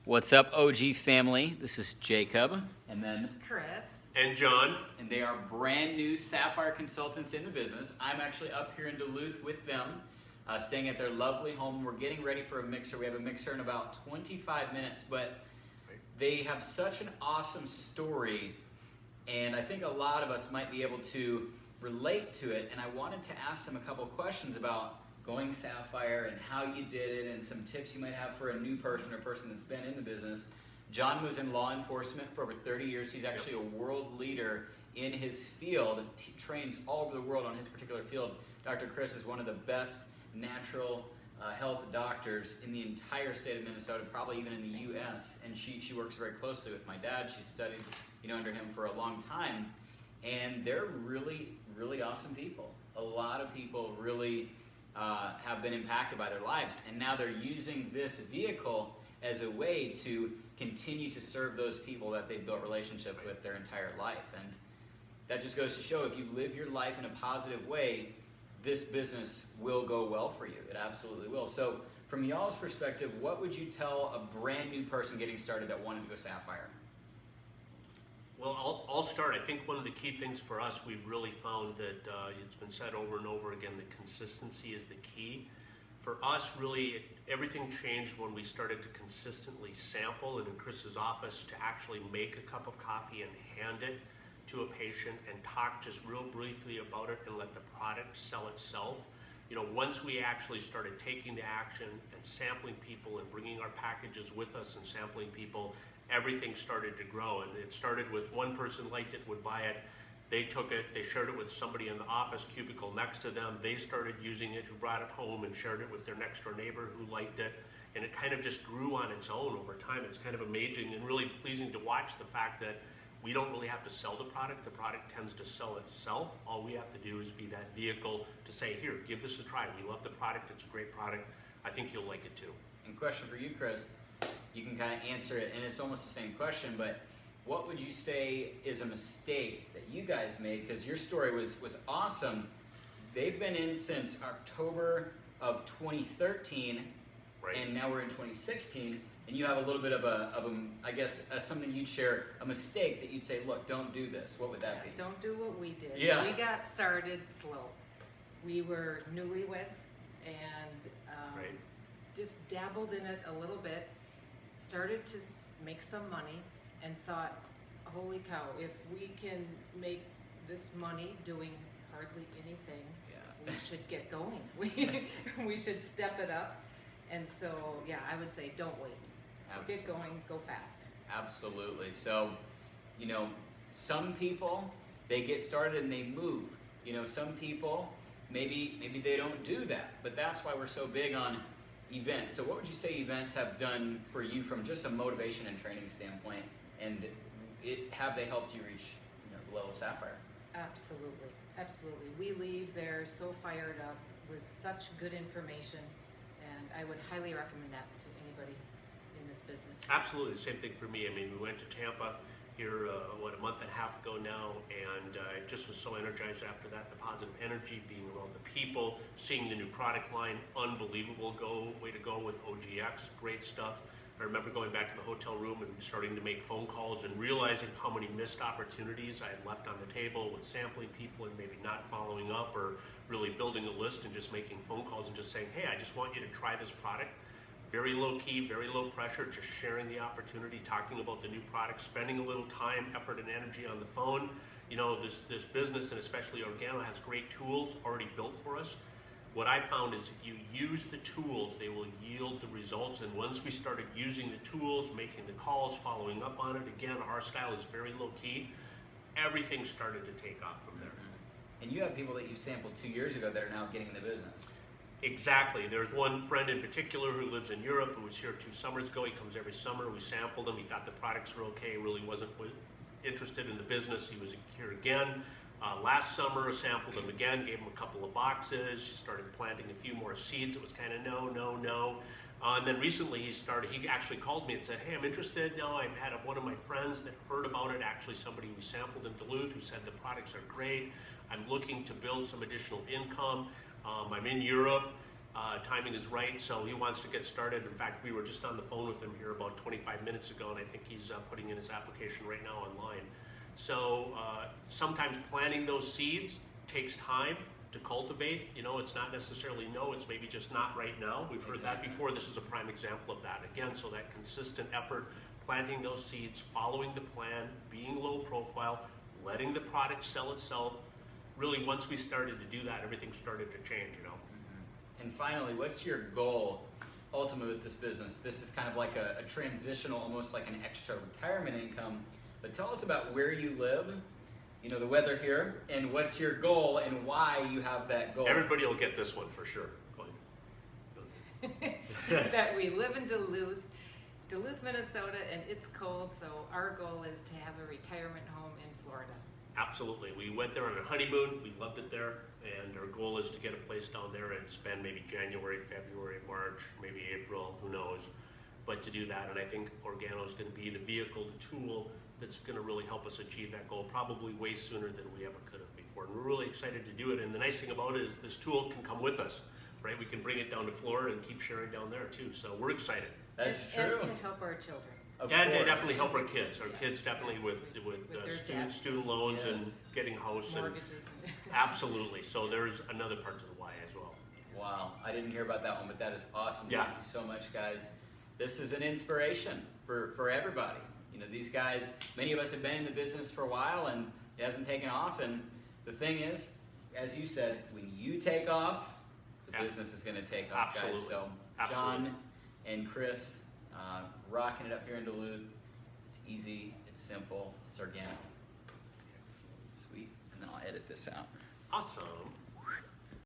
What's up, OG family? This is Jacob, and then Chris. And John. And they are brand new Sapphire consultants in the business. I'm actually up here in Duluth with them, staying at their lovely home. We're getting ready for a mixer. We have a mixer in about 25 minutes, but they have such an awesome story, and I think a lot of us might be able to relate to it. And I wanted to ask them a couple questions about going Sapphire and how you did it, and some tips you might have for a new person or person that's been in the business. John was in law enforcement for over 30 years. He's actually a world leader in his field, trains all over the world on his particular field. Dr. Chris is one of the best natural health doctors in the entire state of Minnesota, probably even in the U.S. And she works very closely with my dad. She studied under him for a long time. And they're really, really awesome people. A lot of people really have been impacted by their lives, and now they're using this vehicle as a way to continue to serve those people that they've built relationship with their entire life. And that just goes to show, if you live your life in a positive way, this business will go well for you. It absolutely will. So from y'all's perspective, what would you tell a brand new person getting started that wanted to go Sapphire? Well, I'll start. I think one of the key things for us, we've really found that it's been said over and over again, that consistency is the key. For us, really, everything changed when we started to consistently sample, and in Chris's office, to actually make a cup of coffee and hand it to a patient and talk just real briefly about it and let the product sell itself. Once we actually started taking the action and sampling people and bringing our packages with us and sampling people, everything started to grow. And it started with one person liked it, would buy it. They took it, they shared it with somebody in the office cubicle next to them. They started using it, who brought it home and shared it with their next door neighbor who liked it. And it kind of just grew on its own over time. It's kind of amazing and really pleasing to watch the fact that we don't really have to sell the product tends to sell itself. All we have to do is be that vehicle to say, here, give this a try. We love the product, it's a great product. I think you'll like it too. And question for you, Chris, you can kind of answer it, and it's almost the same question, but what would you say is a mistake that you guys made? Because your story was awesome. They've been in since October of 2013, right, and now we're in 2016, and you have a little bit of I guess, something you'd share, a mistake that you'd say, look, don't do this. What would that be? Don't do what we did. Yeah. We got started slow. We were newlyweds and right, just dabbled in it a little bit, started to make some money, and thought, holy cow, if we can make this money doing hardly anything, we should get going. We should step it up. And so, yeah, I would say don't wait. Get going, go fast. Absolutely. So, some people, they get started and they move. Some people, maybe they don't do that, but that's why we're so big on events. So what would you say events have done for you from just a motivation and training standpoint, and have they helped you reach the level of Sapphire? Absolutely, absolutely. We leave there so fired up with such good information, and I would highly recommend that to anybody in this business. Absolutely, the same thing for me. I mean, we went to Tampa here, a month and a half ago now, and I just was so energized after that. The positive energy, being around the people, seeing the new product line, unbelievable way to go with OGX, great stuff. I remember going back to the hotel room and starting to make phone calls and realizing how many missed opportunities I had left on the table with sampling people and maybe not following up, or really building a list and just making phone calls and just saying, hey, I just want you to try this product. Very low key, very low pressure, just sharing the opportunity, talking about the new product, spending a little time, effort, and energy on the phone. This business, and especially Organo, has great tools already built for us. What I found is if you use the tools, they will yield the results. And once we started using the tools, making the calls, following up on it, again, our style is very low key. Everything started to take off from there. And you have people that you sampled 2 years ago that are now getting in the business. Exactly. There's one friend in particular who lives in Europe, who was here 2 summers ago. He comes every summer. We sampled him. He thought the products were okay. Really wasn't interested in the business. He was here again. Last summer, sampled him again, gave him a couple of boxes, started planting a few more seeds. It was kind of no. And then recently he actually called me and said, hey, I'm interested. Now I've had one of my friends that heard about it, actually somebody we sampled in Duluth, who said the products are great. I'm looking to build some additional income. I'm in Europe. Timing is right, so he wants to get started. In fact, we were just on the phone with him here about 25 minutes ago, and I think he's putting in his application right now online. So sometimes planting those seeds takes time to cultivate. You know, it's not necessarily no, it's maybe just not right now. We've heard that before. This is a prime example of that. Again, so that consistent effort, planting those seeds, following the plan, being low profile, letting the product sell itself. Really, once we started to do that, everything started to change, you know. And finally, what's your goal ultimately with this business? This is kind of like a transitional, almost like an extra retirement income. But tell us about where you live, you know, the weather here, and what's your goal and why you have that goal. Everybody will get this one for sure. Go ahead. That we live in Duluth, Minnesota, and it's cold, so our goal is to have a retirement home in Florida. Absolutely. We went there on a honeymoon. We loved it there. And our goal is to get a place down there and spend maybe January, February, March, maybe April, who knows. But to do that, and I think Organo is going to be the vehicle, the tool that's going to really help us achieve that goal, probably way sooner than we ever could have before. And we're really excited to do it. And the nice thing about it is this tool can come with us, right? We can bring it down to Florida and keep sharing down there too. So we're excited. That's true. And to help our children. And to definitely help our kids. Our Yes, kids definitely yes. with their debts. student loans Yes. and getting a house. And Mortgages. absolutely. So there's another part to the why as well. Wow, I didn't hear about that one, but that is awesome. Yeah. Thank you so much, guys. This is an inspiration for everybody. You know, these guys, many of us have been in the business for a while and it hasn't taken off. And the thing is, as you said, when you take off, the Yeah. business is going to take off, Absolutely. guys. So, Absolutely. John and Chris, rocking it up here in Duluth. It's easy, it's simple, it's organic. Sweet. And then I'll edit this out. Awesome.